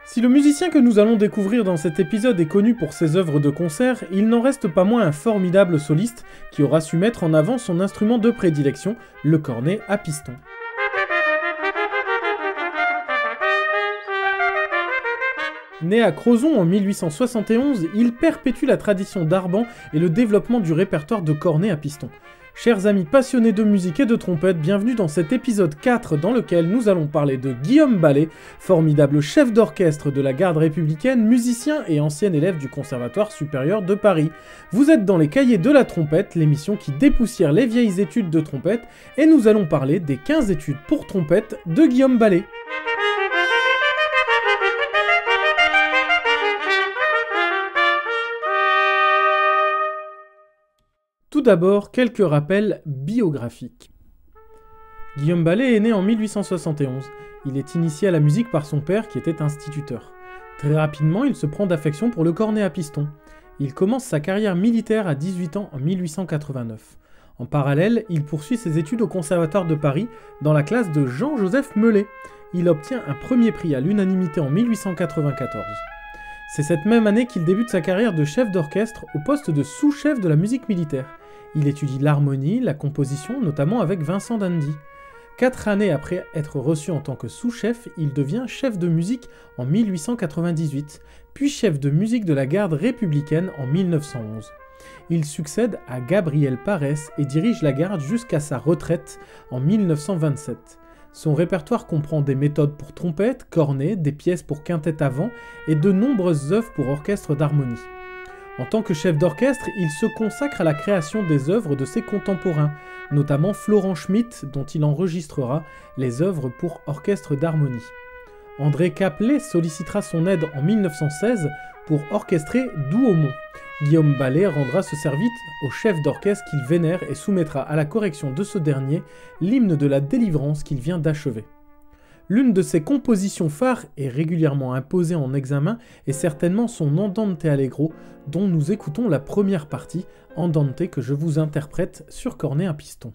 Si le musicien que nous allons découvrir dans cet épisode est connu pour ses œuvres de concert, il n'en reste pas moins un formidable soliste qui aura su mettre en avant son instrument de prédilection, le cornet à piston. Né à Crozon en 1871, il perpétue la tradition d'Arban et le développement du répertoire de cornet à piston. Chers amis passionnés de musique et de trompette, bienvenue dans cet épisode 4 dans lequel nous allons parler de Guillaume Ballet, formidable chef d'orchestre de la garde républicaine, musicien et ancien élève du Conservatoire supérieur de Paris. Vous êtes dans les cahiers de la trompette, l'émission qui dépoussière les vieilles études de trompette, et nous allons parler des 15 études pour trompette de Guillaume Ballet. Tout d'abord, quelques rappels biographiques. Guillaume Ballet est né en 1871. Il est initié à la musique par son père qui était instituteur. Très rapidement, il se prend d'affection pour le cornet à piston. Il commence sa carrière militaire à 18 ans en 1889. En parallèle, il poursuit ses études au Conservatoire de Paris dans la classe de Jean-Joseph Mellet. Il obtient un premier prix à l'unanimité en 1894. C'est cette même année qu'il débute sa carrière de chef d'orchestre au poste de sous-chef de la musique militaire. Il étudie l'harmonie, la composition, notamment avec Vincent d'Indy. 4 années après être reçu en tant que sous-chef, il devient chef de musique en 1898, puis chef de musique de la garde républicaine en 1911. Il succède à Gabriel Parès et dirige la garde jusqu'à sa retraite en 1927. Son répertoire comprend des méthodes pour trompette, cornet, des pièces pour quintette à vent et de nombreuses œuvres pour orchestre d'harmonie. En tant que chef d'orchestre, il se consacre à la création des œuvres de ses contemporains, notamment Florent Schmitt, dont il enregistrera les œuvres pour orchestre d'harmonie. André Caplet sollicitera son aide en 1916 pour orchestrer Douaumont. Guillaume Ballet rendra ce service au chef d'orchestre qu'il vénère et soumettra à la correction de ce dernier l'hymne de la délivrance qu'il vient d'achever. L'une de ses compositions phares et régulièrement imposée en examen est certainement son Andante Allegro, dont nous écoutons la première partie, Andante que je vous interprète sur cornet à piston.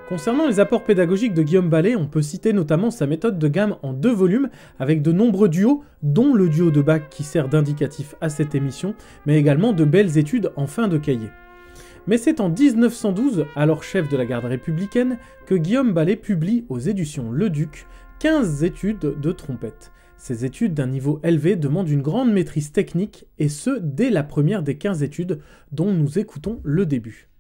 Concernant les apports pédagogiques de Guillaume Ballet, on peut citer notamment sa méthode de gamme en 2 volumes avec de nombreux duos, dont le duo de Bach qui sert d'indicatif à cette émission, mais également de belles études en fin de cahier. Mais c'est en 1912, alors chef de la garde républicaine, que Guillaume Ballet publie aux éditions Le Duc 15 études de trompette. Ces études d'un niveau élevé demandent une grande maîtrise technique, et ce, dès la première des 15 études dont nous écoutons le début.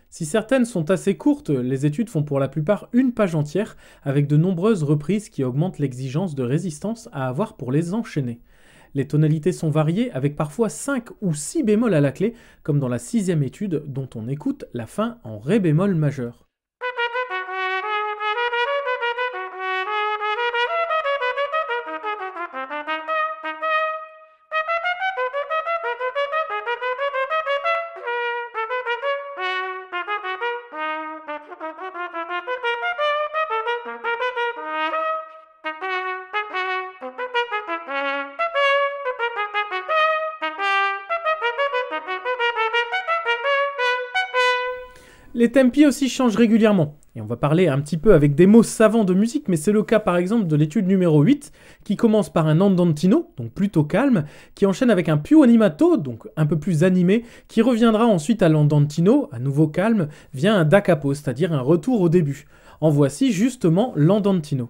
Si certaines sont assez courtes, les études font pour la plupart une page entière, avec de nombreuses reprises qui augmentent l'exigence de résistance à avoir pour les enchaîner. Les tonalités sont variées, avec parfois 5 ou 6 bémols à la clé, comme dans la 6e étude dont on écoute la fin en Ré bémol majeur. Les tempi aussi changent régulièrement, et on va parler un petit peu avec des mots savants de musique, mais c'est le cas par exemple de l'étude numéro 8, qui commence par un andantino, donc plutôt calme, qui enchaîne avec un più animato, donc un peu plus animé, qui reviendra ensuite à l'andantino, à nouveau calme, via un da capo, c'est-à-dire un retour au début. En voici justement l'andantino.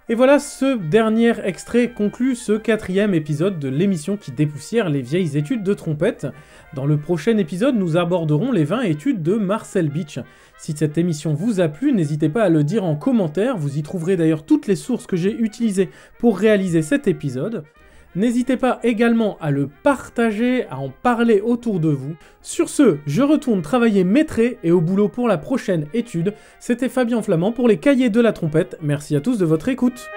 Et voilà, ce dernier extrait conclut ce 4e épisode de l'émission qui dépoussière les vieilles études de trompette. Dans le prochain épisode, nous aborderons les 20 études de Marcel Beach. Si cette émission vous a plu, n'hésitez pas à le dire en commentaire, vous y trouverez d'ailleurs toutes les sources que j'ai utilisées pour réaliser cet épisode. N'hésitez pas également à le partager, à en parler autour de vous. Sur ce, je retourne travailler mes traits et au boulot pour la prochaine étude. C'était Fabien Flamand pour les Cahiers de la trompette. Merci à tous de votre écoute.